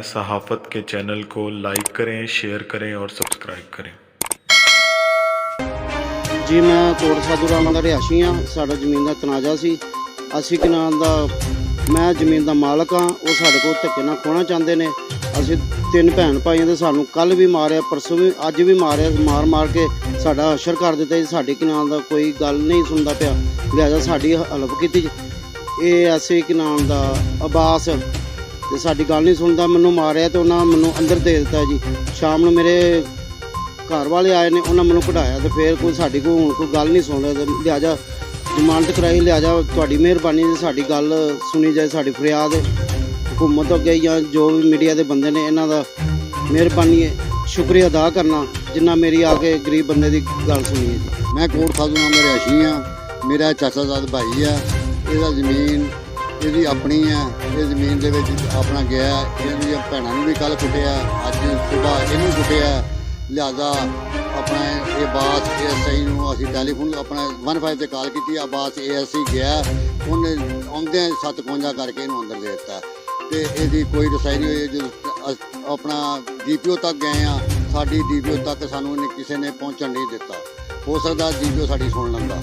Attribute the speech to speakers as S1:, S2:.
S1: सहाफ़त के चैनल को लाइक करें, शेयर करें और सब्सक्राइब करें।
S2: जी मैं कोट साधू राम का रिहायशी हाँ। साडा जमीन का तनाजा सी। असी किनान दा मैं जमीन का मालक हाँ। वो साडे को धक्के नाल खोना चाहते हैं। असी 3 भैन भाई तो सानू कल भी मारिया, परसों भी, अज भी मारिया, मार के साडा अशर कर दिता जी। साडी किनान दा कोई गल नहीं सुनता पिया, लिहाजा साडी हेल्प की। ये ऐसे किनान दा अब्बास ते साडी गल नहीं सुनता, मैनू मारिया तो उन्होंने मैनू अंदर दे दिता जी। शाम नूं मेरे घर वाले आए ने, उन्होंने मैनू कढ़ाया तो फिर कोई साडी कोई गल नहीं सुन रहा, लिहाजा जमानत कराई। लिहाजा तुहाडी मेहरबानी जी साडी गल सुनी जाए। साडी फरियाद हुकूमत अगे या जो भी मीडिया के बंदे ने इन्हां दा मेहरबानी शुक्रिया अदा करना जिन्ना मेरी आके गरीब बंदे की गल सुनी है जी।
S3: मैं कोट साधू नाम का रिहायशी हाँ। मेरा चाचा साद भाई है। इसका जमीन ये अपनी है। ये जमीन के अपना गया, ये भैनों भी कल कुटिया, अज सुबह इनू कुटिया। लिहाजा अपना ये बास ASI असी टैलीफोन अपना 15 से कॉल की। अब्बास ASI गया, उन्हें आउंदे 752 करके इनू अंदर दे दिता। तो यदी कोई रसाई नहीं हुई। जो अपना DPO तक गए हाँ, साड़ी DPO तक सानू किसी ने पहुँचन नहीं दिता। हो सकता DPO साड़ी सुन लेंदा।